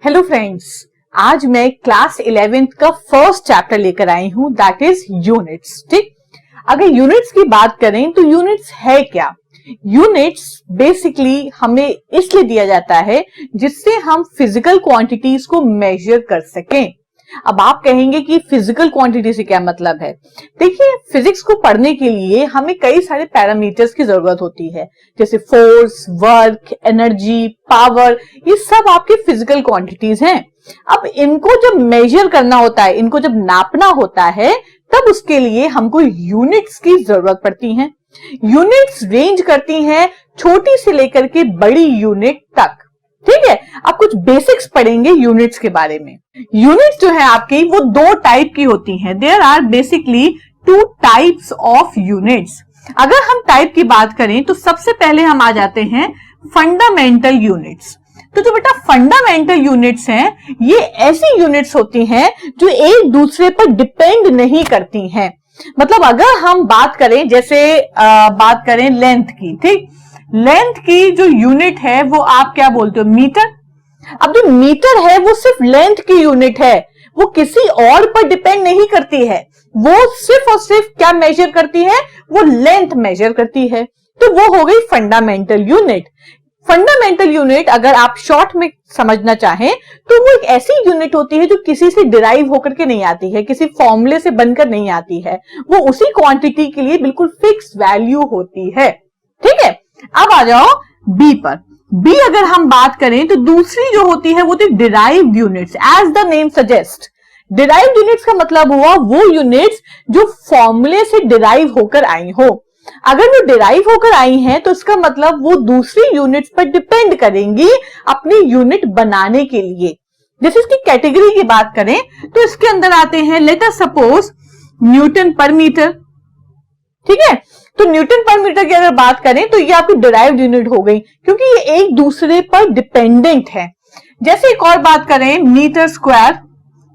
Hello friends, आज मैं class 11th का फर्स्ट चैप्टर लेकर आई हूं, दैट इज यूनिट्स। ठीक, अगर यूनिट्स की बात करें तो यूनिट्स है क्या? यूनिट्स बेसिकली हमें इसलिए दिया जाता है जिससे हम फिजिकल क्वांटिटीज को मेजर कर सकें। अब आप कहेंगे कि फिजिकल क्वांटिटी से क्या मतलब है? देखिए, फिजिक्स को पढ़ने के लिए हमें कई सारे पैरामीटर्स की जरूरत होती है, जैसे फोर्स, वर्क, एनर्जी, पावर, ये सब आपके फिजिकल क्वांटिटीज हैं। अब इनको जब मेजर करना होता है, इनको जब नापना होता है, तब उसके लिए हमको यूनिट्स की जरूरत पड़ती है। यूनिट्स रेंज करती हैं छोटी से लेकर के बड़ी यूनिट तक। ठीक है, अब कुछ बेसिक्स पढ़ेंगे यूनिट्स के बारे में। यूनिट्स जो है आपकी, वो दो टाइप की होती हैं। There are basically two types of units. अगर हम टाइप की बात करें तो सबसे पहले हम आ जाते हैं फंडामेंटल यूनिट्स। तो जो बेटा फंडामेंटल यूनिट्स हैं, ये ऐसी यूनिट्स होती हैं जो एक दूसरे पर डिपेंड नहीं करती हैं। मतलब अगर हम बात करें, जैसे बात करें लेंथ की, ठीक, लेंथ की जो यूनिट है वो आप क्या बोलते हो? मीटर। अब जो मीटर है वो सिर्फ लेंथ की यूनिट है, वो किसी और पर डिपेंड नहीं करती है। वो सिर्फ और सिर्फ क्या मेजर करती है? वो लेंथ मेजर करती है। तो वो हो गई फंडामेंटल यूनिट। फंडामेंटल यूनिट अगर आप शॉर्ट में समझना चाहें तो वो एक ऐसी यूनिट होती है जो किसी से डिराइव होकर के नहीं आती है, किसी फॉर्मूले से बनकर नहीं आती है। वो उसी क्वांटिटी के लिए बिल्कुल फिक्स वैल्यू होती है। ठीक है, अब आ जाओ बी पर। बी अगर हम बात करें तो दूसरी जो होती है वो थी derived units. As the name suggest, derived units का मतलब हुआ वो यूनिट्स जो फॉर्मूले से डिराइव होकर आई हो। अगर वो डिराइव होकर आई हैं तो इसका मतलब वो दूसरी यूनिट्स पर डिपेंड करेंगी अपनी यूनिट बनाने के लिए। जैसे इसकी कैटेगरी की बात करें तो इसके अंदर आते हैं, लेट अस सपोज, न्यूटन पर मीटर। ठीक है, तो न्यूटन पर मीटर की अगर बात करें तो ये आपकी डिराइव्ड यूनिट हो गई, क्योंकि ये एक दूसरे पर डिपेंडेंट है। जैसे एक और बात करें, मीटर स्क्वायर।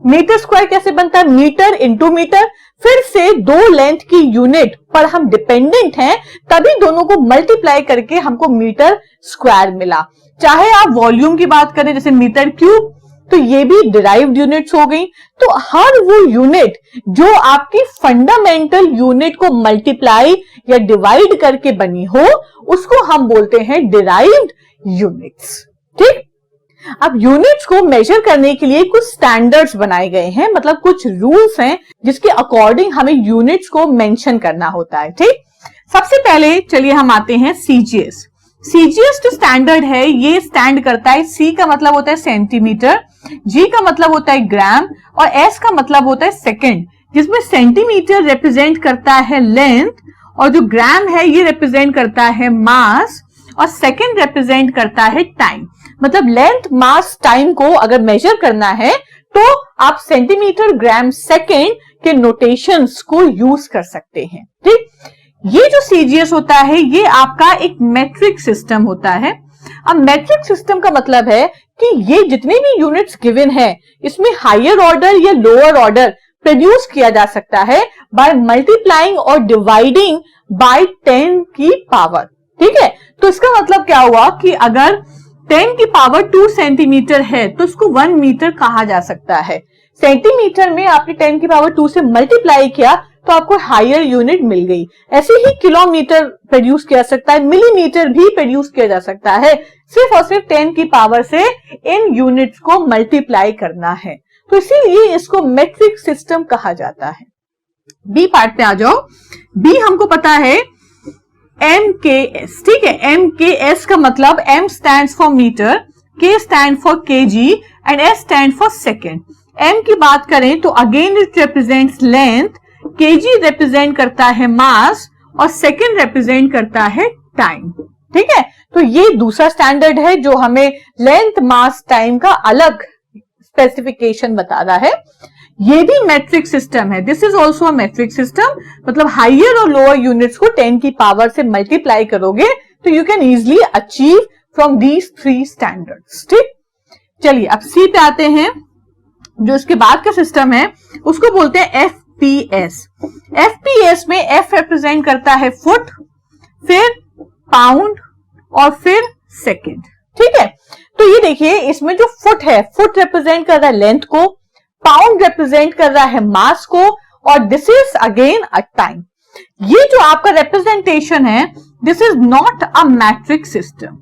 मीटर स्क्वायर कैसे बनता है? Metre into metre. फिर से दो लेंथ की यूनिट पर हम डिपेंडेंट हैं, तभी दोनों को मल्टीप्लाई करके हमको मीटर स्क्वायर मिला। चाहे आप वॉल्यूम की बात करें, जैसे मीटर क्यूब, तो ये भी डिराइव्ड यूनिट्स हो गई। तो हर वो यूनिट जो आपकी फंडामेंटल यूनिट को मल्टीप्लाई या डिवाइड करके बनी हो, उसको हम बोलते हैं डिराइव्ड यूनिट्स। ठीक, अब यूनिट्स को मेजर करने के लिए कुछ स्टैंडर्ड्स बनाए गए हैं, मतलब कुछ रूल्स हैं जिसके अकॉर्डिंग हमें यूनिट्स को मेंशन करना होता है। ठीक, सबसे पहले चलिए हम आते हैं सीजीएस। सीजीएस जो स्टैंडर्ड है, ये स्टैंड करता है, सी का मतलब होता है सेंटीमीटर, जी का मतलब होता है ग्राम, और एस का मतलब होता है सेकंड, जिसमें सेंटीमीटर रिप्रेजेंट करता है लेंथ, और जो ग्राम है ये रिप्रेजेंट करता है मास, और सेकंड रिप्रेजेंट करता है टाइम। मतलब लेंथ, मास, टाइम को अगर मेजर करना है तो आप सेंटीमीटर, ग्राम, सेकंड के नोटेशंस को यूज कर सकते हैं। ठीक, ये जो सीजीएस होता है ये आपका एक मेट्रिक सिस्टम होता है। अब मेट्रिक सिस्टम का मतलब है कि ये जितने भी यूनिट्स गिवन है, इसमें हायर ऑर्डर या लोअर ऑर्डर प्रोड्यूस किया जा सकता है बाय मल्टीप्लाइंग और डिवाइडिंग बाय 10 की पावर। ठीक है, तो इसका मतलब क्या हुआ कि अगर 10 की पावर 2 सेंटीमीटर है तो इसको 1 मीटर कहा जा सकता है। सेंटीमीटर में आपने 10 की पावर 2 से मल्टीप्लाई किया तो आपको हायर यूनिट मिल गई। ऐसे ही किलोमीटर प्रोड्यूस किया सकता है, मिलीमीटर भी प्रोड्यूस किया जा सकता है, सिर्फ और सिर्फ 10 की पावर से इन यूनिट्स को मल्टीप्लाई करना है। तो इसीलिए इसको मेट्रिक सिस्टम कहा जाता है। बी पार्ट पे आ जाओ। बी हमको पता है MKS। ठीक है, MKS का मतलब M stands for metre, K stand for KG and S stand for second. M की बात करें तो again it represents length, KG represent करता है मास, और सेकेंड रिप्रेजेंट करता है टाइम। ठीक है, तो ये दूसरा स्टैंडर्ड है जो हमें लेंथ, मास, टाइम का अलग स्पेसिफिकेशन बता रहा है। ये भी मैट्रिक सिस्टम है, this is also a matric system. मतलब हायर और लोअर यूनिट्स को 10 की पावर से मल्टीप्लाई करोगे तो you can easily achieve from these 3 standards. ठीक, चलिए अब सी पे आते हैं। जो इसके बाद का सिस्टम है उसको बोलते हैं एफपीएस। एफपीएस में एफ रिप्रेजेंट करता है फुट, फिर पाउंड और फिर सेकेंड। ठीक है, तो ये देखिए इसमें जो फुट है, फुट रिप्रेजेंट कर रहा है लेंथ को, पाउंड रिप्रेजेंट कर रहा है मास को, और this is again a time. ये जो आपका रिप्रेजेंटेशन है, this is not a matric system,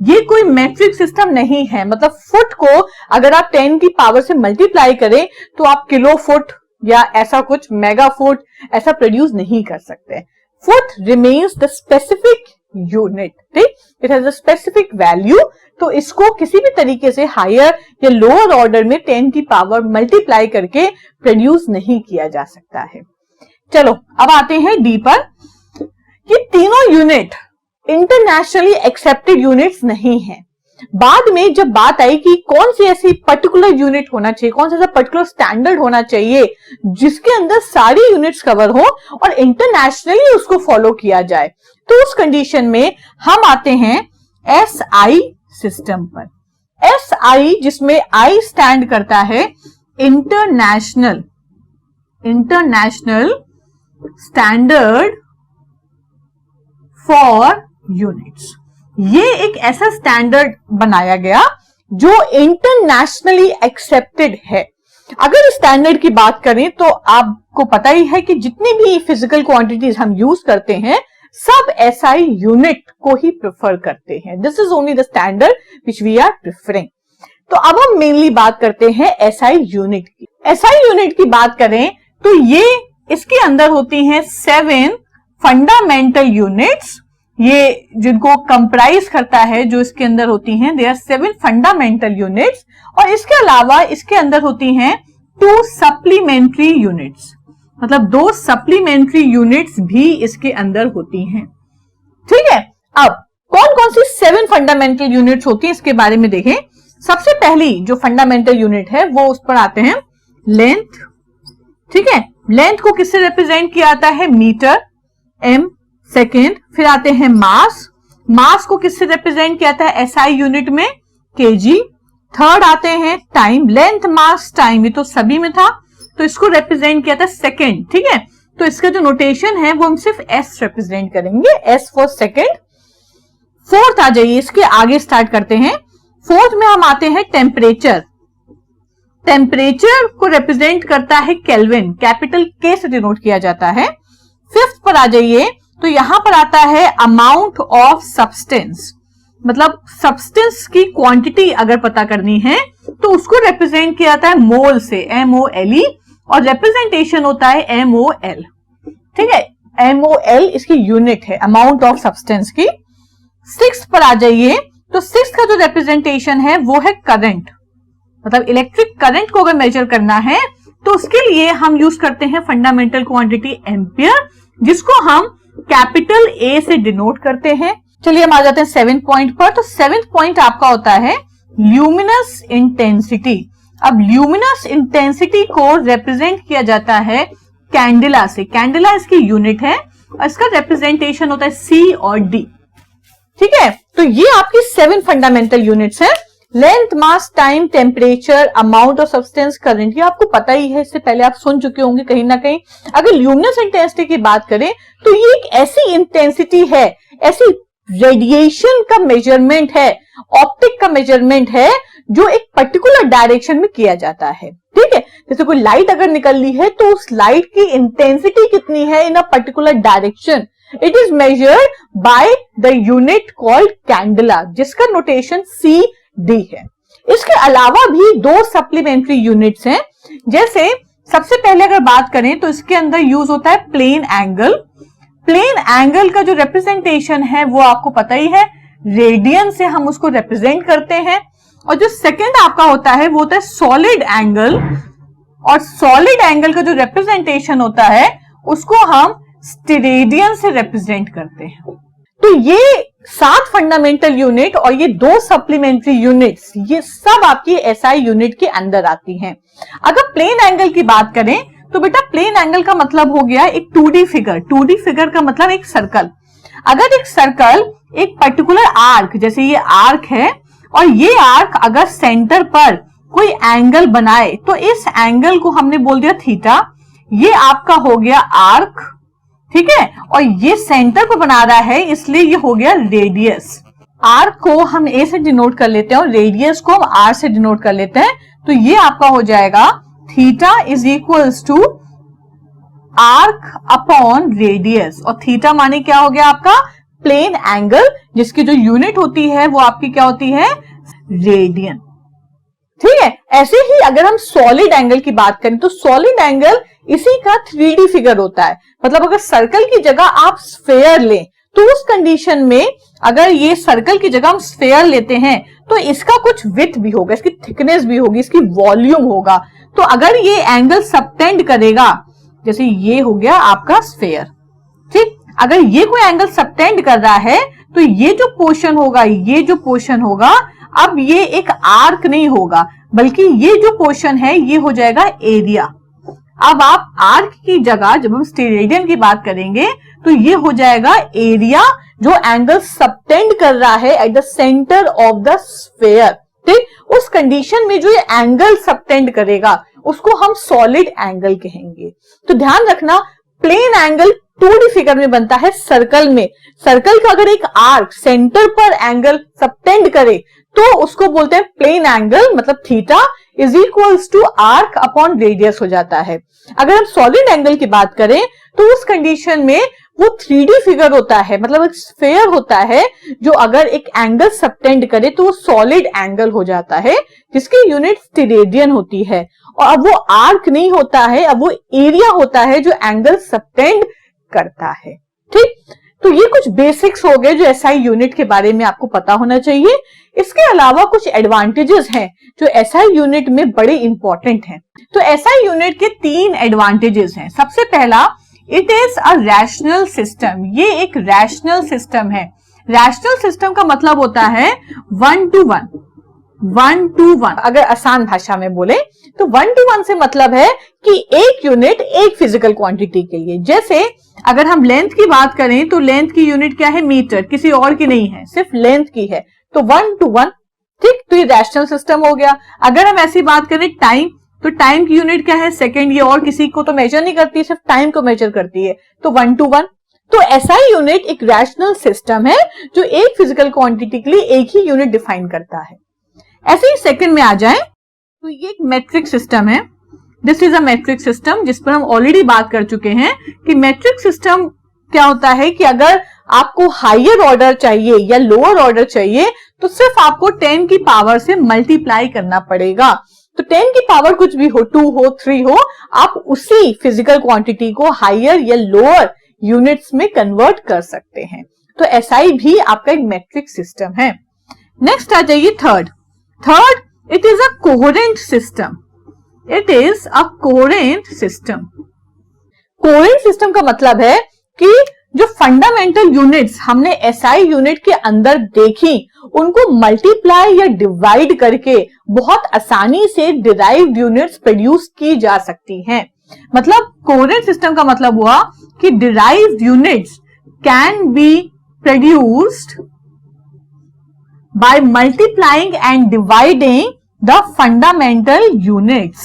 ये कोई मैट्रिक सिस्टम नहीं है। मतलब फुट को अगर आप 10 की पावर से मल्टीप्लाई करें तो आप किलो फुट या ऐसा कुछ मेगा फुट ऐसा प्रोड्यूस नहीं कर सकते। Foot remains the specific unit, ठीक, it has a specific value, तो इसको किसी भी तरीके से हायर या लोअर ऑर्डर में 10 की पावर मल्टीप्लाई करके प्रोड्यूस नहीं किया जा सकता है। चलो अब आते हैं डी पर। ये तीनों यूनिट इंटरनेशनली एक्सेप्टेड यूनिट्स नहीं है। बाद में जब बात आई कि कौन सी ऐसी पर्टिकुलर यूनिट होना चाहिए, कौन सा ऐसा पर्टिकुलर स्टैंडर्ड होना चाहिए जिसके अंदर सारी यूनिट्स कवर हो और इंटरनेशनली उसको फॉलो किया जाए, तो उस कंडीशन में हम आते हैं SI सिस्टम पर। SI जिसमें I स्टैंड करता है इंटरनेशनल स्टैंडर्ड फॉर यूनिट्स। ये एक ऐसा स्टैंडर्ड बनाया गया जो इंटरनेशनली एक्सेप्टेड है। अगर इस स्टैंडर्ड की बात करें तो आपको पता ही है कि जितनी भी फिजिकल क्वांटिटीज हम यूज करते हैं सब SI यूनिट को ही प्रेफर करते हैं। This is only the standard which we are preferring. तो अब हम मेनली बात करते हैं SI यूनिट की। SI यूनिट की बात करें तो ये इसके अंदर होती हैं 7 फंडामेंटल यूनिट्स, ये जिनको कंप्राइज करता है, जो इसके अंदर होती हैं, दे आर 7 फंडामेंटल यूनिट्स, और इसके अलावा इसके अंदर होती हैं 2 सप्लीमेंट्री यूनिट्स, मतलब 2 सप्लीमेंट्री यूनिट्स भी इसके अंदर होती हैं। ठीक है, अब कौन कौन सी 7 फंडामेंटल यूनिट्स होती हैं इसके बारे में देखें। सबसे पहली जो फंडामेंटल यूनिट है वो उस पर आते हैं लेंथ। ठीक है, लेंथ को किससे रिप्रेजेंट किया जाता है, मीटर, m सेकेंड। फिर आते हैं मास, मास को किससे रिप्रेजेंट किया जाता है SI यूनिट में, kg। थर्ड आते हैं टाइम, लेंथ मास टाइम, ये तो सभी में था, तो इसको रिप्रेजेंट किया था सेकेंड। ठीक है, तो इसका जो नोटेशन है वो हम सिर्फ S रिप्रेजेंट करेंगे, S फॉर सेकेंड। फोर्थ आ जाइए, इसके आगे स्टार्ट करते हैं। फोर्थ में हम आते हैं टेम्परेचर, टेम्परेचर को रिप्रेजेंट करता है केल्विन, कैपिटल K से डिनोट किया जाता है। फिफ्थ पर आ जाइए तो यहां पर आता है अमाउंट ऑफ सब्सटेंस, मतलब सब्सटेंस की क्वांटिटी अगर पता करनी है तो उसको रिप्रेजेंट किया जाता है मोल से, MOLE, और रिप्रेजेंटेशन होता है MOL। ठीक है, MOL इसकी यूनिट है अमाउंट ऑफ सब्सटेंस की। सिक्स्थ पर आ जाइए तो सिक्स्थ का जो रिप्रेजेंटेशन है वो है करंट, मतलब इलेक्ट्रिक करंट को अगर मेजर करना है तो उसके लिए हम यूज करते हैं फंडामेंटल क्वांटिटी एम्पियर, जिसको हम कैपिटल A से डिनोट करते हैं। चलिए हम आ जाते हैं 7th पॉइंट पर। तो 7th पॉइंट आपका होता है ल्यूमिनस इंटेंसिटी। अब ल्यूमिनस इंटेंसिटी को रिप्रेजेंट किया जाता है कैंडिला से, कैंडिला इसकी यूनिट है और इसका रिप्रेजेंटेशन होता है C और D। ठीक है, तो ये आपकी 7 फंडामेंटल यूनिट्स है, length, mass, time, temperature, amount of substance, current, ये आपको पता ही है, इससे पहले आप सुन चुके होंगे कहीं ना कहीं। अगर ल्यूमिनस इंटेंसिटी की बात करें तो ये एक ऐसी इंटेंसिटी है, ऐसी रेडिएशन का मेजरमेंट है, ऑप्टिक का मेजरमेंट है जो एक पर्टिकुलर डायरेक्शन में किया जाता है। ठीक है, जैसे कोई लाइट अगर निकल ली है तो उस लाइट की इंटेंसिटी कितनी है in a particular direction, it is measured by the unit called candela, जिसका नोटेशन CD है। इसके अलावा भी 2 सप्लीमेंट्री यूनिट्स हैं, जैसे सबसे पहले अगर बात करें तो इसके अंदर यूज होता है प्लेन एंगल। प्लेन एंगल का जो रिप्रेजेंटेशन है वो आपको पता ही है, रेडियन से हम उसको रिप्रेजेंट करते हैं। और जो सेकंड आपका होता है वो होता है सॉलिड एंगल, और सॉलिड एंगल का जो रिप्रेजेंटेशन होता है उसको हम स्टेरेडियन से रिप्रेजेंट करते हैं। तो ये 7 फंडामेंटल यूनिट और ये 2 सप्लीमेंट्री यूनिट्स, ये सब आपकी SI यूनिट के अंदर आती हैं। अगर प्लेन एंगल की बात करें तो बेटा प्लेन एंगल का मतलब हो गया एक 2D फिगर। 2D फिगर का मतलब एक सर्कल। अगर एक सर्कल एक पर्टिकुलर आर्क, जैसे ये आर्क है और ये आर्क अगर सेंटर पर कोई एंगल बनाए तो इस एंगल को हमने बोल दिया थीटा, ये आपका हो गया आर्क। ठीक है, और ये सेंटर पर बना रहा है इसलिए ये हो गया रेडियस। आर्क को हम ए से डिनोट कर लेते हैं और रेडियस को हम आर से डिनोट कर लेते हैं। तो ये आपका हो जाएगा theta is equals to arc upon radius, और थीटा माने क्या हो गया आपका प्लेन एंगल, जिसकी जो यूनिट होती है वो आपकी क्या होती है रेडियन। ठीक है, ऐसे ही अगर हम सॉलिड एंगल की बात करें तो सॉलिड एंगल इसी का 3D फिगर होता है। मतलब अगर सर्कल की जगह आप स्फेयर लें तो उस कंडीशन में अगर ये सर्कल की जगह हम स्फेयर लेते हैं तो इसका कुछ विड्थ भी होगा, इसकी थिकनेस भी होगी, इसकी वॉल्यूम होगा। तो अगर ये एंगल सबटेंड करेगा, जैसे ये हो गया आपका स्फेयर, ठीक, अगर ये कोई एंगल सबटेंड कर रहा है तो ये जो पोर्शन होगा, ये जो पोर्शन होगा, अब ये एक आर्क नहीं होगा बल्कि ये जो पोर्शन है ये हो जाएगा एरिया। अब आप आर्क की जगह जब हम स्टेरेडियन की बात करेंगे तो ये हो जाएगा एरिया जो एंगल सबटेंड कर रहा है at the centre of the sphere. ठीक, उस कंडीशन में जो ये एंगल सबटेंड करेगा उसको हम सॉलिड एंगल कहेंगे। तो ध्यान रखना, प्लेन एंगल 2D फिगर में बनता है सर्कल में। सर्कल का अगर एक आर्क सेंटर पर एंगल सबटेंड करे तो उसको बोलते हैं प्लेन एंगल, मतलब theta is equals to arc upon radius हो जाता है। अगर हम सॉलिड एंगल की बात करें तो उस कंडीशन में वो 3D फिगर होता है, मतलब एक स्फेयर होता है जो अगर एक एंगल सबटेंड करे तो वो सॉलिड एंगल हो जाता है, जिसकी यूनिट स्टेरेडियन होती है। और अब वो आर्क नहीं होता है, अब वो एरिया होता है जो एंगल सबटेंड करता है। ठीक, तो ये कुछ बेसिक्स हो गए जो एसआई यूनिट के बारे में आपको पता होना चाहिए। इसके अलावा कुछ एडवांटेजेस हैं जो एसआई यूनिट में बड़े इंपॉर्टेंट हैं। तो एसआई यूनिट के 3 एडवांटेजेस हैं। सबसे पहला, it is a rational system. ये एक रैशनल सिस्टम है। रैशनल सिस्टम का मतलब होता है 1 to 1, 1 to 1। अगर आसान भाषा में बोले तो 1 to 1 से मतलब है कि एक यूनिट एक फिजिकल क्वांटिटी के लिए। जैसे अगर हम लेंथ की बात करें तो लेंथ की यूनिट क्या है मीटर, किसी और की नहीं है, सिर्फ लेंथ की है, तो 1 to 1। ठीक, तो ये रैशनल सिस्टम हो गया। अगर हम ऐसी बात करें टाइम, तो टाइम की यूनिट क्या है सेकंड, ये और किसी को तो मेजर नहीं करती, सिर्फ टाइम को मेजर करती है, तो 1 to 1। तो एसआई यूनिट एक रैशनल सिस्टम है जो एक फिजिकल क्वांटिटी के लिए एक ही यूनिट डिफाइन करता है। ऐसे ही सेकंड में आ जाए तो ये एक मेट्रिक सिस्टम है। This is a metric system, जिस पर हम ऑलरेडी बात कर चुके हैं कि मेट्रिक सिस्टम क्या होता है कि अगर आपको हायर ऑर्डर चाहिए या लोअर ऑर्डर चाहिए तो सिर्फ आपको 10 की पावर से मल्टीप्लाई करना पड़ेगा। तो 10 की पावर कुछ भी हो, 2 हो, 3 हो, आप उसी फिजिकल क्वांटिटी को हायर या लोअर यूनिट्स में कन्वर्ट कर सकते हैं। तो एसआई भी आपका एक मेट्रिक सिस्टम है। नेक्स्ट आ जाइए third, it is a coherent system. It is a coherent system. Coherent system का मतलब है कि जो फंडामेंटल यूनिट्स हमने एसआई यूनिट के अंदर देखी उनको मल्टीप्लाई या डिवाइड करके बहुत आसानी से डिराइव्ड यूनिट्स प्रोड्यूस की जा सकती हैं। मतलब कोहेरेंट सिस्टम का मतलब हुआ कि derived units can be produced by multiplying and dividing the fundamental units।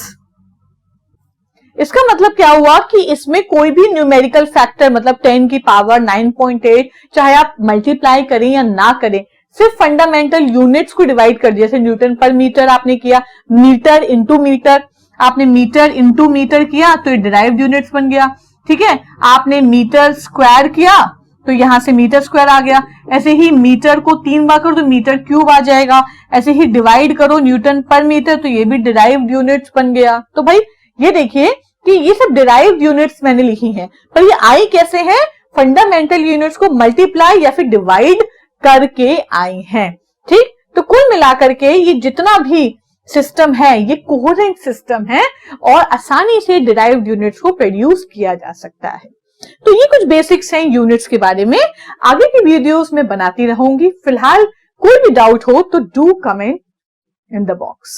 इसका मतलब क्या हुआ कि इसमें कोई भी न्यूमेरिकल फैक्टर, मतलब 10 की पावर 9.8, चाहे आप मल्टीप्लाई करें या ना करें, सिर्फ फंडामेंटल यूनिट्स को डिवाइड कर दिया। जैसे न्यूटन पर मीटर आपने किया, मीटर इंटू मीटर, आपने मीटर इंटू मीटर किया तो ये डिराइव्ड यूनिट्स बन गया। ठीक है, आपने मीटर स्क्वायर किया तो यहां से मीटर स्क्वायर आ गया। ऐसे ही मीटर को 3 बार करो तो मीटर क्यूब आ जाएगा। ऐसे ही डिवाइड करो न्यूटन पर मीटर तो ये भी डिराइव्ड यूनिट्स बन गया। तो भाई ये देखिए कि ये सब डिराइव्ड यूनिट्स मैंने लिखी हैं, पर ये आई कैसे हैं? फंडामेंटल यूनिट्स को मल्टीप्लाई या फिर डिवाइड करके आई हैं। ठीक, तो कुल मिलाकर के ये जितना भी सिस्टम है ये कोहेरेंट सिस्टम है और आसानी से डिराइव्ड यूनिट्स को प्रोड्यूस किया जा सकता है। तो ये कुछ बेसिक्स हैं यूनिट्स के बारे में। आगे की वीडियोस में बनाती रहूंगी। फिलहाल कोई भी डाउट हो तो do comment in the box.